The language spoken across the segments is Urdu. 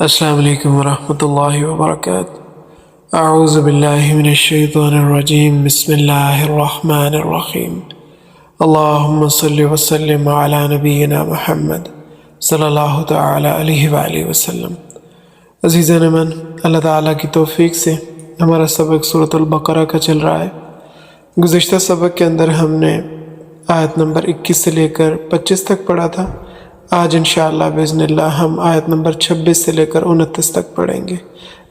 السلام علیکم ورحمۃ اللہ وبرکاتہ۔ اعوذ باللہ من الشیطان الرجیم، بسم اللہ الرحمن الرحیم۔ اللہم صلی وسلم علی نبینا محمد صلی اللہ تعالی علیہ وآلہ وسلم۔ عزیزان من، اللہ تعالیٰ کی توفیق سے ہمارا سبق سورۃ البقرہ کا چل رہا ہے۔ گزشتہ سبق کے اندر ہم نے آیت نمبر 21 سے لے کر 25 تک پڑھا تھا۔ آج انشاءاللہ باذن اللہ ہم آیت نمبر 26 سے لے کر 29 تک پڑھیں گے،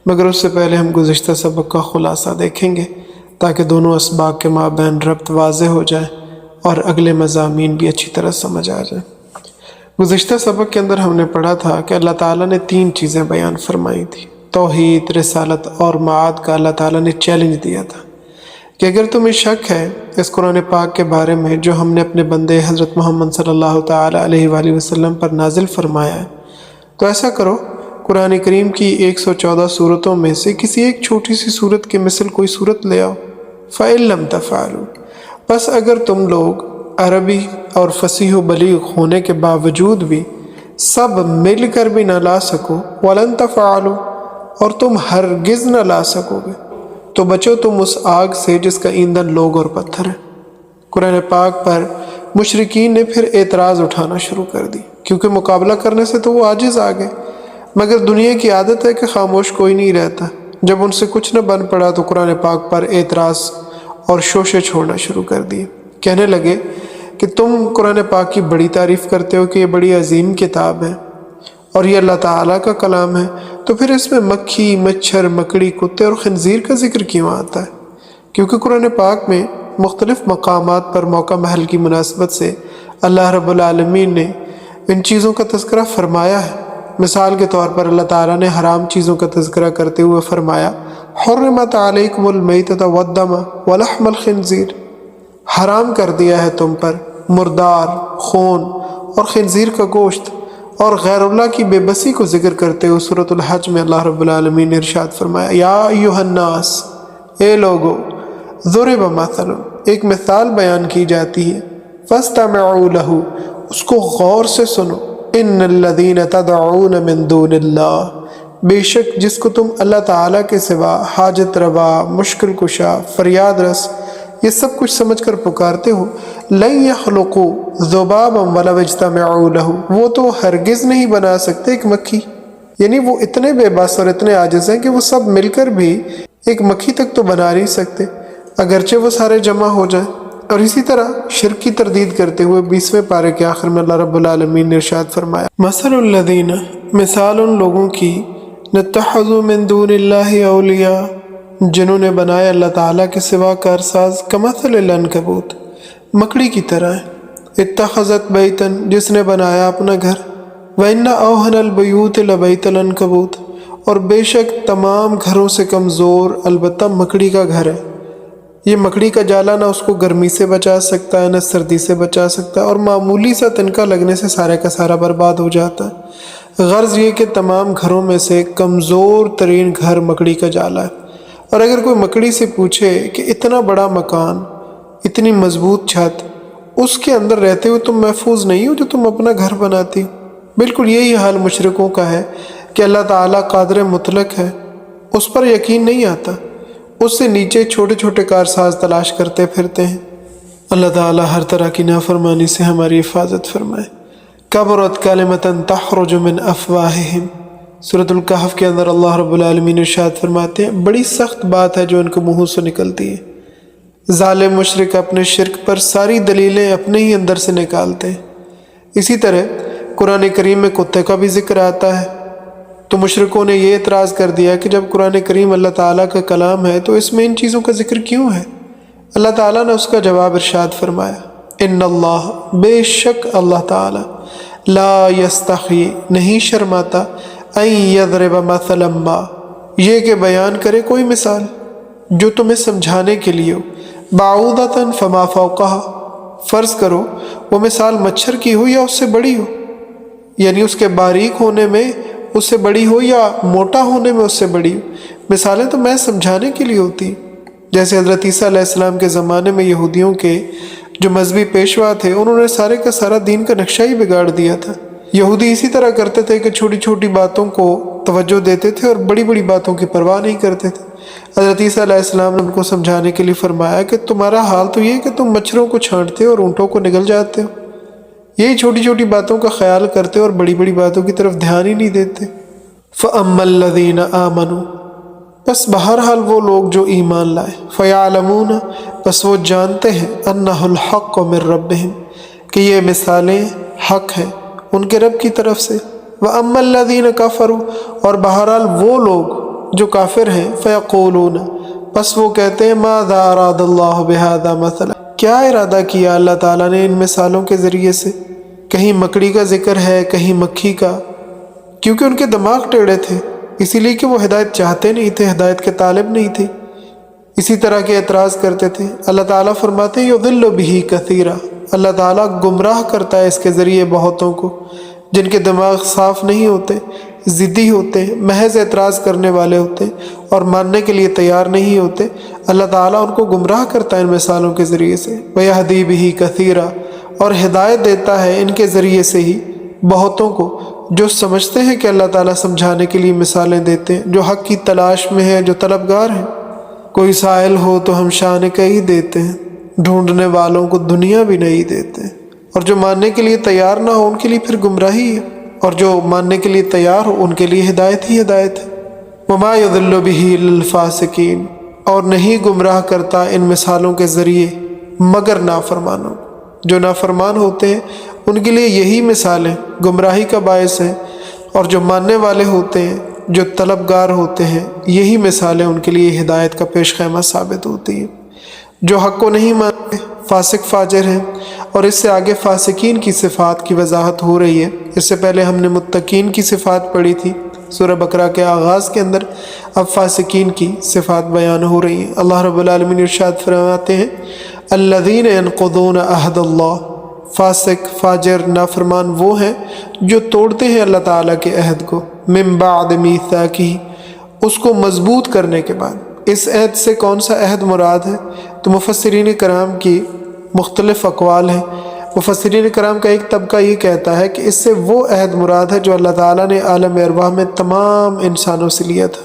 مگر اس سے پہلے ہم گزشتہ سبق کا خلاصہ دیکھیں گے تاکہ دونوں اسباق کے مابین ربط واضح ہو جائے اور اگلے مضامین بھی اچھی طرح سمجھ آ جائیں۔ گزشتہ سبق کے اندر ہم نے پڑھا تھا کہ اللہ تعالیٰ نے 3 چیزیں بیان فرمائی تھی۔ توحید، رسالت اور معاد کا اللہ تعالیٰ نے چیلنج دیا تھا کہ اگر تمہیں شک ہے اس قرآن پاک کے بارے میں جو ہم نے اپنے بندے حضرت محمد صلی اللہ تعالی علیہ وآلہ وسلم پر نازل فرمایا ہے، تو ایسا کرو، قرآن کریم کی 114 صورتوں میں سے کسی ایک چھوٹی سی صورت کی مثل کوئی صورت لے آؤ۔ فَإِن لَمْ تَفْعَلُوا، بس اگر تم لوگ عربی اور فصیح و بلیغ ہونے کے باوجود بھی سب مل کر بھی نہ لا سکو، وَلَن تَفْعَلُوا، اور تم ہرگز نہ لا سکو گے، تو بچو تم اس آگ سے جس کا ایندھن لوگ اور پتھر ہے۔ قرآن پاک پر مشرکین نے پھر اعتراض اٹھانا شروع کر دی، کیونکہ مقابلہ کرنے سے تو وہ عاجز آ گئے، مگر دنیا کی عادت ہے کہ خاموش کوئی نہیں رہتا۔ جب ان سے کچھ نہ بن پڑا تو قرآن پاک پر اعتراض اور شوشے چھوڑنا شروع کر دیے۔ کہنے لگے کہ تم قرآن پاک کی بڑی تعریف کرتے ہو کہ یہ بڑی عظیم کتاب ہے اور یہ اللہ تعالیٰ کا کلام ہے، تو پھر اس میں مکھی، مچھر، مکڑی، کتے اور خنزیر کا ذکر کیوں آتا ہے؟ کیونکہ قرآن پاک میں مختلف مقامات پر موقع محل کی مناسبت سے اللہ رب العالمین نے ان چیزوں کا تذکرہ فرمایا ہے۔ مثال کے طور پر اللہ تعالیٰ نے حرام چیزوں کا تذکرہ کرتے ہوئے فرمایا، حرمت علیکم المیتۃ والدم ولحم الخنزیر، حرام کر دیا ہے تم پر مردار، خون اور خنزیر کا گوشت۔ اور غیر اللہ کی بے بسی کو ذکر کرتے ہوئے سورۃ الحج میں اللہ رب العالمین نے ارشاد فرمایا، یا ایھا الناس، اے لوگو، ضرب مثل، ایک مثال بیان کی جاتی ہے، فاستمعوا لہ، اس کو غور سے سنو، ان الذین تدعون من دون اللہ، بے شک جس کو تم اللہ تعالیٰ کے سوا حاجت روا، مشکل کشا، فریاد رس، یہ سب کچھ سمجھ کر پکارتے ہو، لن یخلقوا ذبابا ولو اجتمعوا لہ، وہ تو ہرگز نہیں بنا سکتے ایک مکھی، یعنی وہ اتنے بے بس اور اتنے عاجز ہیں کہ وہ سب مل کر بھی ایک مکھی تک تو بنا نہیں سکتے، اگرچہ وہ سارے جمع ہو جائیں۔ اور اسی طرح شرک کی تردید کرتے ہوئے 20ویں پارے کے آخر میں اللہ رب العالمین نے ارشاد فرمایا، مثل الذین، مثال ان لوگوں کی، اتخذوا من دون اللہ اولیاء، جنہوں نے بنایا اللہ تعالیٰ کے سوا کارساز، کمثل العنکبوت، مکڑی کی طرح ہے، اتخذت بیتا، جس نے بنایا اپنا گھر، وَإِنَّ أَوْهَنَ الْبُيُوتِ لَبَيْتَ الْعَنكَبُوتِ، اور بے شک تمام گھروں سے کمزور البتہ مکڑی کا گھر ہے۔ یہ مکڑی کا جالا نہ اس کو گرمی سے بچا سکتا ہے، نہ سردی سے بچا سکتا ہے، اور معمولی سا تنکا لگنے سے سارے کا سارا برباد ہو جاتا ہے۔ غرض یہ کہ تمام گھروں میں سے کمزور ترین گھر مکڑی کا جالا ہے۔ اور اگر کوئی مکڑی سے پوچھے کہ اتنا بڑا مکان، اتنی مضبوط چھت، اس کے اندر رہتے ہوئے تم محفوظ نہیں ہو جو تم اپنا گھر بناتی ہو؟ بالکل یہی حال مشرکوں کا ہے کہ اللہ تعالیٰ قادر مطلق ہے، اس پر یقین نہیں آتا، اس سے نیچے چھوٹے چھوٹے کارساز تلاش کرتے پھرتے ہیں۔ اللہ تعالیٰ ہر طرح کی نافرمانی سے ہماری حفاظت فرمائے۔ کبرت کلمۃ تخرج من افواہہم، سورۃ الکہف کے اندر اللہ رب العالمین ارشاد فرماتے ہیں، بڑی سخت بات ہے جو ان کے منہوں سے نکلتی ہے۔ ظالم مشرک اپنے شرک پر ساری دلیلیں اپنے ہی اندر سے نکالتے ہیں۔ اسی طرح قرآن کریم میں کتے کا بھی ذکر آتا ہے، تو مشرکوں نے یہ اعتراض کر دیا کہ جب قرآن کریم اللہ تعالیٰ کا کلام ہے تو اس میں ان چیزوں کا ذکر کیوں ہے؟ اللہ تعالیٰ نے اس کا جواب ارشاد فرمایا، ان اللہ، بے شک اللہ تعالیٰ، لا یستحی، نہیں شرماتا، ان یضرب مثلا ما، یہ کہ بیان کرے کوئی مثال جو تمہیں سمجھانے کے لیے ہو، بعوضۃ فما فوقها، فرض کرو وہ مثال مچھر کی ہو یا اس سے بڑی ہو، یعنی اس کے باریک ہونے میں اس سے بڑی ہو یا موٹا ہونے میں اس سے بڑی ہو۔ مثالیں تو میں سمجھانے کے لیے ہوتی، جیسے حضرت عیسیٰ علیہ السلام کے زمانے میں یہودیوں کے جو مذہبی پیشوا تھے، انہوں نے سارے کا سارا دین کا نقشہ ہی بگاڑ دیا تھا۔ یہودی اسی طرح کرتے تھے کہ چھوٹی چھوٹی باتوں کو توجہ دیتے تھے اور بڑی بڑی باتوں کی پرواہ نہیں کرتے تھے۔ حضرت عیسیٰ علیہ السلام نے ان کو سمجھانے کے لیے فرمایا کہ تمہارا حال تو یہ کہ تم مچھروں کو چھانٹتے اور اونٹوں کو نگل جاتے ہو، یہی چھوٹی چھوٹی باتوں کا خیال کرتے اور بڑی بڑی باتوں کی طرف دھیان ہی نہیں دیتے۔ فَأَمَّا الَّذِينَ آمَنُوا، بس بہرحال وہ لوگ جو ایمان لائے، فَيَعْلَمُونَ، بس وہ جانتے ہیں، أَنَّهُ الْحَقُّ مِن رَبِّهِمْ، کہ یہ مثالیں حق ہیں ان کے رب کی طرف سے۔ وَأَمَّا الَّذِينَ كَفَرُوا، اور بہرحال وہ لوگ جو کافر ہیں، فَيَقُولُونَ، بس وہ کہتے ہیں، مَاذَا أَرَادَ اللَّهُ بِهَذَا مَثَلًا، کیا ارادہ کیا اللہ تعالیٰ نے ان مثالوں کے ذریعے سے؟ کہیں مکڑی کا ذکر ہے، کہیں مکھی کا، کیونکہ ان کے دماغ ٹیڑھے تھے، اسی لیے کہ وہ ہدایت چاہتے نہیں تھے، ہدایت کے طالب نہیں تھے، اسی طرح کے اعتراض کرتے تھے۔ اللہ تعالیٰ فرماتے ہیں یضل بہ کثیرا، اللہ تعالیٰ گمراہ کرتا ہے اس کے ذریعے بہتوں کو، جن کے دماغ صاف نہیں ہوتے، ضدی ہوتے، محض اعتراض کرنے والے ہوتے اور ماننے کے لیے تیار نہیں ہوتے، اللہ تعالیٰ ان کو گمراہ کرتا ہے ان مثالوں کے ذریعے سے۔ وَيَهْدِي بِهِ كَثِيرًا، اور ہدایت دیتا ہے ان کے ذریعے سے ہی بہتوں کو، جو سمجھتے ہیں کہ اللہ تعالیٰ سمجھانے کے لیے مثالیں دیتے ہیں، جو حق کی تلاش میں ہیں، جو طلبگار ہیں۔ کوئی سائل ہو تو ہم شان کئی دیتے ہیں، ڈھونڈنے والوں کو دنیا بھی نہیں دیتے، اور جو ماننے کے لیے تیار نہ ہو ان کے لیے پھر گمراہی ہے، اور جو ماننے کے لیے تیار ہو ان کے لیے ہدایت ہی ہدایت ہے۔ وَمَا يُضِلُّ بِهِ إِلَّا الْفَاسِقِينَ، اور نہیں گمراہ کرتا ان مثالوں کے ذریعے مگر نافرمانوں، جو نافرمان ہوتے ہیں ان کے لیے یہی مثالیں گمراہی کا باعث ہیں، اور جو ماننے والے ہوتے ہیں، جو طلبگار ہوتے ہیں، یہی مثالیں ان کے لیے ہدایت کا پیش خیمہ ثابت ہوتی ہیں۔ جو حق کو نہیں مانتے فاسق فاجر ہیں، اور اس سے آگے فاسقین کی صفات کی وضاحت ہو رہی ہے۔ اس سے پہلے ہم نے متقین کی صفات پڑھی تھی سورہ بقرہ کے آغاز کے اندر، اب فاسقین کی صفات بیان ہو رہی ہیں۔ اللہ رب العالمین ارشاد فرماتے ہیں الذین ینقضون عہد اللہ، فاسق فاجر نافرمان وہ ہیں جو توڑتے ہیں اللہ تعالیٰ کے عہد کو، من بعد میثاقہ، اس کو مضبوط کرنے کے بعد۔ اس عہد سے کون سا عہد مراد ہے؟ تو مفسرین کرام کی مختلف اقوال ہیں۔ مفسرین کرام کا ایک طبقہ یہ کہتا ہے کہ اس سے وہ عہد مراد ہے جو اللہ تعالیٰ نے عالم ارواح میں تمام انسانوں سے لیا تھا،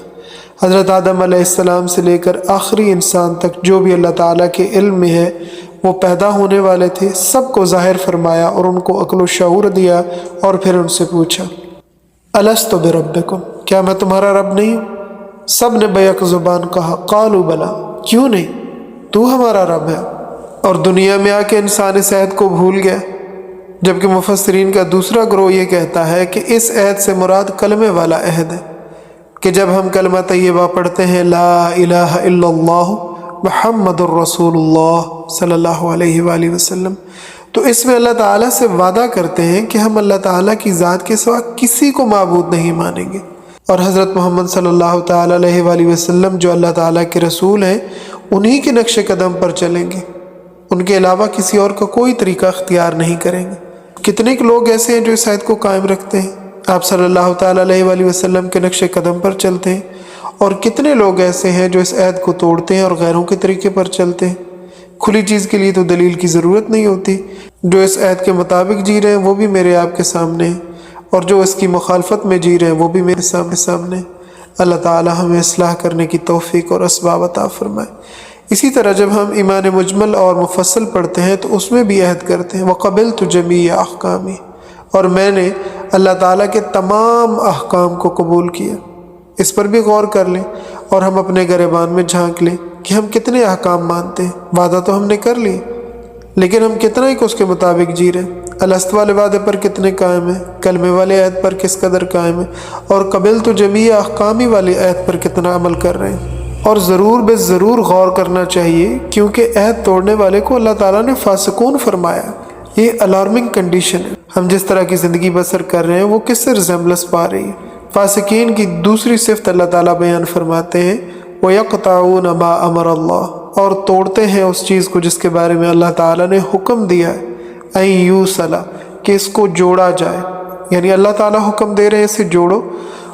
حضرت آدم علیہ السلام سے لے کر آخری انسان تک، جو بھی اللہ تعالیٰ کے علم میں ہے وہ پیدا ہونے والے تھے، سب کو ظاہر فرمایا اور ان کو عقل و شعور دیا، اور پھر ان سے پوچھا الست بربکم، کیا میں تمہارا رب نہیں ہوں؟ سب نے بیک زبان کہا قالوا بلا، کیوں نہیں، تو ہمارا رب ہے۔ اور دنیا میں آ کے انسان اس عہد کو بھول گیا، جبکہ مفسرین کا دوسرا گروہ یہ کہتا ہے کہ اس عہد سے مراد کلمے والا عہد ہے، کہ جب ہم کلمہ طیبہ پڑھتے ہیں لا الہ الا اللہ محمد الرسول اللہ صلی اللہ علیہ وآلہ وسلم، تو اس میں اللہ تعالیٰ سے وعدہ کرتے ہیں کہ ہم اللہ تعالیٰ کی ذات کے سوا کسی کو معبود نہیں مانیں گے، اور حضرت محمد صلی اللہ تعالیٰ علیہ وآلہ وسلم جو اللہ تعالیٰ کے رسول ہیں انہی کے نقش قدم پر چلیں گے، ان کے علاوہ کسی اور کا کوئی طریقہ اختیار نہیں کریں گے۔ کتنے لوگ ایسے ہیں جو اس عہد کو قائم رکھتے ہیں، آپ صلی اللہ تعالیٰ علیہ وآلہ وسلم کے نقش قدم پر چلتے ہیں، اور کتنے لوگ ایسے ہیں جو اس عہد کو توڑتے ہیں اور غیروں کے طریقے پر چلتے ہیں۔ کھلی چیز کے لیے تو دلیل کی ضرورت نہیں ہوتی، جو اس عہد کے مطابق جی رہے ہیں وہ بھی میرے آپ کے سامنے ہیں، اور جو اس کی مخالفت میں جی رہے ہیں وہ بھی میرے سامنے۔ اللہ تعالی ہمیں اصلاح کرنے کی توفیق اور اسباب عطا فرمائے۔ اسی طرح جب ہم ایمان مجمل اور مفصل پڑھتے ہیں تو اس میں بھی عہد کرتے ہیں وَقَبِلْتُ جَمِيعَ احکامی، اور میں نے اللہ تعالیٰ کے تمام احکام کو قبول کیا۔ اس پر بھی غور کر لیں اور ہم اپنے گریبان میں جھانک لیں کہ ہم کتنے احکام مانتے ہیں۔ وعدہ تو ہم نے کر لی، لیکن ہم کتنا ہی اس کے مطابق جی رہے ہیں۔ الست والے وعدے پر کتنے قائم ہیں، کلمے والے عہد پر کس قدر قائم ہیں، اور قبلت جمیع احکامی والے عہد پر کتنا عمل کر رہے ہیں۔ اور ضرور بے ضرور غور کرنا چاہیے، کیونکہ عہد توڑنے والے کو اللہ تعالیٰ نے فاسقون فرمایا۔ یہ الارمنگ کنڈیشن ہے۔ ہم جس طرح کی زندگی بسر کر رہے ہیں وہ کس سے ریزمبلنس پا رہی ہے۔ فاسقین کی دوسری صفت اللہ تعالیٰ بیان فرماتے ہیں وَيَقْطَعُونَ مَا أَمَرَ اللَّهُ، اور توڑتے ہیں اس چیز کو جس کے بارے میں اللہ تعالیٰ نے حکم دیا ہے أَن يُوصَلَ، کہ اس کو جوڑا جائے، یعنی اللہ تعالیٰ حکم دے رہے ہیں اسے جوڑو،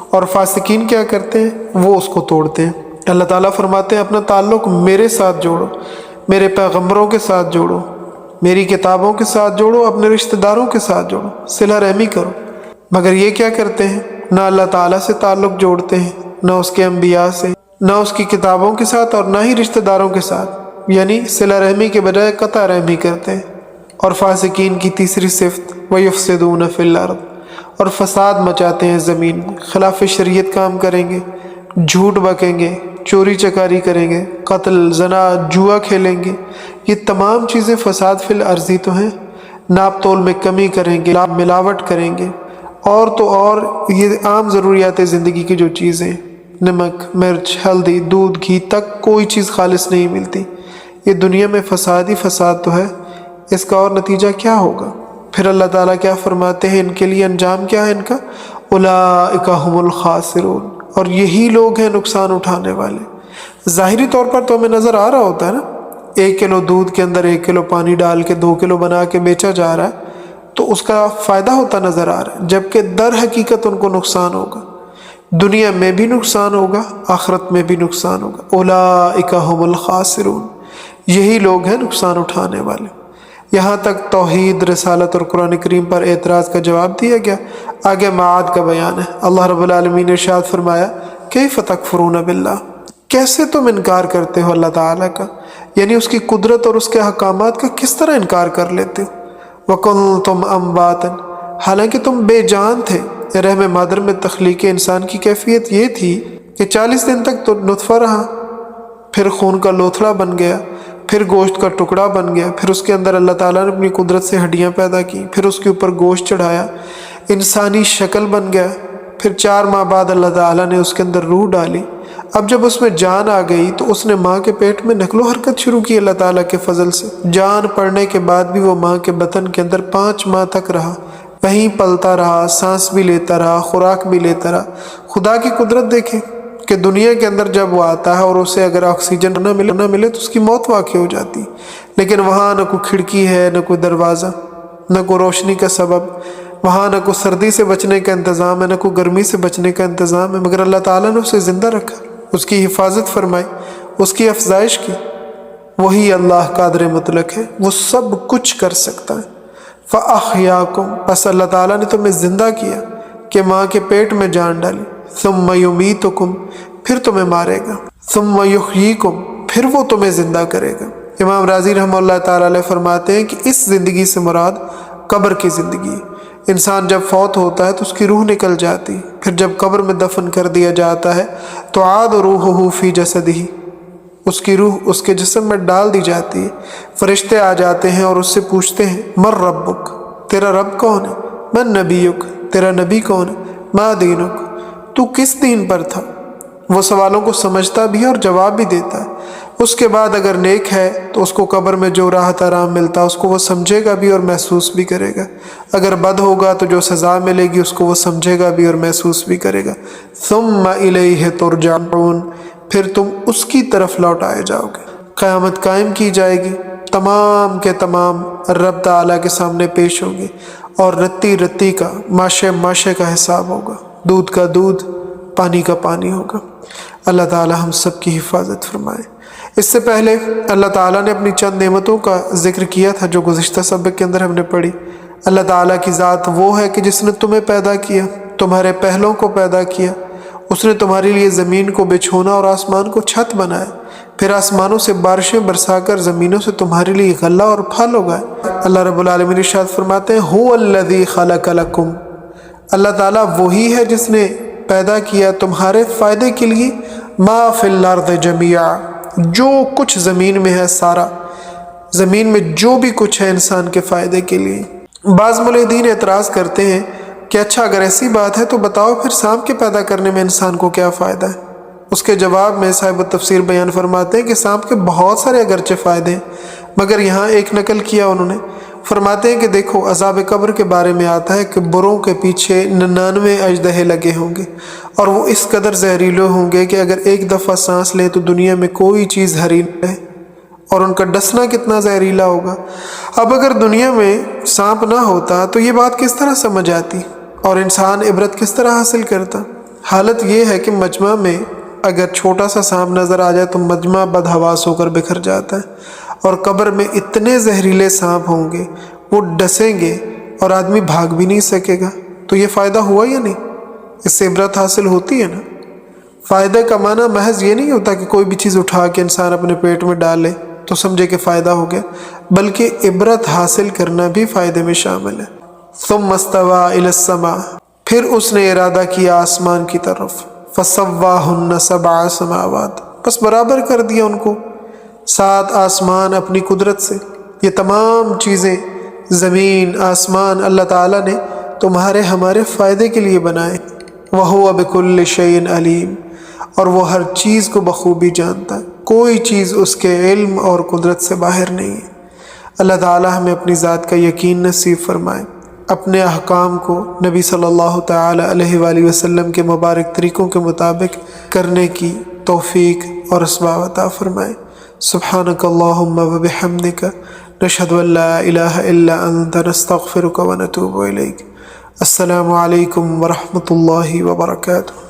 اور فاسقین کیا کرتے ہیں، وہ اس کو توڑتے ہیں۔ اللہ تعالیٰ فرماتے ہیں اپنا تعلق میرے ساتھ جوڑو، میرے پیغمبروں کے ساتھ جوڑو، میری کتابوں کے ساتھ جوڑو، اپنے رشتہ داروں کے ساتھ جوڑو، صلہ رحمی کرو۔ مگر یہ کیا کرتے ہیں؟ نہ اللہ تعالیٰ سے تعلق جوڑتے ہیں، نہ اس کے انبیاء سے، نہ اس کی کتابوں کے ساتھ، اور نہ ہی رشتہ داروں کے ساتھ، یعنی صلہ رحمی کے بجائے قطع رحمی کرتے ہیں۔ اور فاسقین کی تیسری صفت وَيُفْسِدُونَ فِي الْأَرْضِ، اور فساد مچاتے ہیں زمین میں، خلاف شریعت کام کریں گے، جھوٹ بکیں گے، چوری چکاری کریں گے، قتل، زنا، جوا کھیلیں گے۔ یہ تمام چیزیں فساد فی الارض ہی تو ہیں۔ ناپ تول میں کمی کریں گے، ملاوٹ کریں گے، اور تو اور یہ عام ضروریات زندگی کی جو چیزیں، نمک، مرچ، ہلدی، دودھ، گھی تک کوئی چیز خالص نہیں ملتی۔ یہ دنیا میں فساد ہی فساد تو ہے، اس کا اور نتیجہ کیا ہوگا؟ پھر اللہ تعالیٰ کیا فرماتے ہیں ان کے لیے انجام کیا ہے ان کا؟ اولئک هم الخاسرون، اور یہی لوگ ہیں نقصان اٹھانے والے۔ ظاہری طور پر تو ہمیں نظر آ رہا ہوتا ہے نا، 1 کلو دودھ کے اندر 1 کلو پانی ڈال کے 2 کلو بنا کے بیچا جا رہا ہے تو اس کا فائدہ ہوتا نظر آ رہا ہے، جبکہ در حقیقت ان کو نقصان ہوگا، دنیا میں بھی نقصان ہوگا، آخرت میں بھی نقصان ہوگا۔ اولئک هم الخاسرون، یہی لوگ ہیں نقصان اٹھانے والے۔ یہاں تک توحید، رسالت اور قرآن کریم پر اعتراض کا جواب دیا گیا۔ آگے معاد کا بیان ہے۔ اللہ رب العالمین نے ارشاد فرمایا کیف تکفرون باللہ، کیسے تم انکار کرتے ہو اللہ تعالیٰ کا، یعنی اس کی قدرت اور اس کے احکامات کا کس طرح انکار کر لیتے ہو؟ وَكُنْتُمْ أَمْوَاتًا، حالانکہ تم بے جان تھے۔ رحم مادر میں تخلیق انسان کی کیفیت یہ تھی کہ 40 دن تک تو نطفہ رہا، پھر خون کا لوتھڑا بن گیا، پھر گوشت کا ٹکڑا بن گیا، پھر اس کے اندر اللہ تعالیٰ نے اپنی قدرت سے ہڈیاں پیدا کی، پھر اس کے اوپر گوشت چڑھایا، انسانی شکل بن گیا، پھر 4 ماہ بعد اللہ تعالیٰ نے اس کے اندر روح ڈالی۔ اب جب اس میں جان آ گئی تو اس نے ماں کے پیٹ میں نقل و حرکت شروع کی اللہ تعالیٰ کے فضل سے۔ جان پڑنے کے بعد بھی وہ ماں کے بطن کے اندر 5 ماہ تک رہا، وہیں پلتا رہا، سانس بھی لیتا رہا، خوراک بھی لیتا رہا۔ خدا کی قدرت دیکھیں کہ دنیا کے اندر جب وہ آتا ہے اور اسے اگر آکسیجن نہ ملے تو اس کی موت واقع ہو جاتی، لیکن وہاں نہ کوئی کھڑکی ہے، نہ کوئی دروازہ، نہ کوئی روشنی کا سبب، وہاں نہ کوئی سردی سے بچنے کا انتظام ہے، نہ کوئی گرمی سے بچنے کا انتظام ہے، مگر اللہ تعالیٰ نے اسے زندہ رکھا، اس کی حفاظت فرمائی، اس کی افزائش کی۔ وہی اللہ قادر مطلق ہے، وہ سب کچھ کر سکتا ہے۔ فَأَحْيَاكُمْ، پس اللہ تعالیٰ نے تمہیں زندہ کیا کہ ماں کے پیٹ میں جان ڈالی۔ ثُمَّ يُمِيتُكُمْ، پھر تمہیں مارے گا۔ ثُمَّ يُحْيِيكُمْ، پھر وہ تمہیں زندہ کرے گا۔ امام راضی رحمہ اللہ تعالیٰ علیہ فرماتے ہیں کہ اس زندگی سے مراد قبر کی زندگی ہے۔ انسان جب فوت ہوتا ہے تو اس کی روح نکل جاتی، پھر جب قبر میں دفن کر دیا جاتا ہے تو عاد روحہ فی جسدہ، اس کی روح اس کے جسم میں ڈال دی جاتی ہے۔ فرشتے آ جاتے ہیں اور اس سے پوچھتے ہیں من ربک، تیرا رب کون ہے؟ من نبیک، تیرا نبی کون ہے؟ ما دینک، تو کس دین پر تھا؟ وہ سوالوں کو سمجھتا بھی ہے اور جواب بھی دیتا ہے۔ اس کے بعد اگر نیک ہے تو اس کو قبر میں جو راحت آرام ملتا اس کو وہ سمجھے گا بھی اور محسوس بھی کرے گا، اگر بد ہوگا تو جو سزا ملے گی اس کو وہ سمجھے گا بھی اور محسوس بھی کرے گا۔ ثم الیہ ترجعون، پھر تم اس کی طرف لوٹائے جاؤ گے۔ قیامت قائم کی جائے گی، تمام کے تمام رب تعالیٰ کے سامنے پیش ہوں گے، اور رتی رتی کا، ماشے ماشے کا حساب ہوگا، دودھ کا دودھ، پانی کا پانی ہوگا۔ اللہ تعالیٰ ہم سب کی حفاظت فرمائے۔ اس سے پہلے اللہ تعالیٰ نے اپنی چند نعمتوں کا ذکر کیا تھا جو گزشتہ سبق کے اندر ہم نے پڑھی۔ اللہ تعالیٰ کی ذات وہ ہے کہ جس نے تمہیں پیدا کیا، تمہارے پہلوں کو پیدا کیا، اس نے تمہارے لیے زمین کو بچھونا اور آسمان کو چھت بنایا، پھر آسمانوں سے بارشیں برسا کر زمینوں سے تمہارے لیے غلہ اور پھل اگائے۔ اللہ رب العالمین ارشاد فرماتے ہیں هو الذی خلق لکم، اللہ تعالیٰ وہی ہے جس نے پیدا کیا تمہارے فائدے کے لیے ما فی الارض جمیعا، جو کچھ زمین میں ہے سارا، زمین میں جو بھی کچھ ہے انسان کے فائدے کے لیے۔ بعض ملحدین اعتراض کرتے ہیں کہ اچھا اگر ایسی بات ہے تو بتاؤ پھر سانپ کے پیدا کرنے میں انسان کو کیا فائدہ ہے؟ اس کے جواب میں صاحب التفسیر بیان فرماتے ہیں کہ سانپ کے بہت سارے اگرچہ فائدے ہیں، مگر یہاں ایک نقل کیا انہوں نے، فرماتے ہیں کہ دیکھو عذاب قبر کے بارے میں آتا ہے کہ بروں کے پیچھے 99 اژدہے لگے ہوں گے اور وہ اس قدر زہریلے ہوں گے کہ اگر ایک دفعہ سانس لے تو دنیا میں کوئی چیز ہری نہ ہے، اور ان کا ڈسنا کتنا زہریلا ہوگا۔ اب اگر دنیا میں سانپ نہ ہوتا تو یہ بات کس طرح سمجھ آتی اور انسان عبرت کس طرح حاصل کرتا؟ حالت یہ ہے کہ مجمع میں اگر چھوٹا سا سانپ نظر آ جائے تو مجمع بدحواس ہو کر بکھر جاتا ہے، اور قبر میں اتنے زہریلے سانپ ہوں گے وہ ڈسیں گے اور آدمی بھاگ بھی نہیں سکے گا، تو یہ فائدہ ہوا یا نہیں؟ اس سے عبرت حاصل ہوتی ہے نا۔ فائدہ کا معنی محض یہ نہیں ہوتا کہ کوئی بھی چیز اٹھا کے انسان اپنے پیٹ میں ڈالے تو سمجھے کہ فائدہ ہو گیا، بلکہ عبرت حاصل کرنا بھی فائدے میں شامل ہے۔ ثم استوى الى السماء، پھر اس نے ارادہ کیا آسمان کی طرف، فسواہن سبع سماوات، بس برابر کر دیا ان کو 7 آسمان اپنی قدرت سے۔ یہ تمام چیزیں زمین آسمان اللہ تعالیٰ نے تمہارے ہمارے فائدے کے لیے بنائے۔ وَهُوَ بِكُلِّ شَيْءٍ عَلِيمٌ، اور وہ ہر چیز کو بخوبی جانتا ہے، کوئی چیز اس کے علم اور قدرت سے باہر نہیں ہے۔ اللہ تعالیٰ ہمیں اپنی ذات کا یقین نصیب فرمائے، اپنے احکام کو نبی صلی اللہ تعالی علیہ وآلہ وسلم کے مبارک طریقوں کے مطابق کرنے کی توفیق اور اسباب عطا فرمائے۔ سبحانک اللہم وبحمدک، نشہد ان لا الہ الا انت، نستغفرک ونتوب الیک۔ السلام علیکم ورحمۃ اللہ وبرکاتہ۔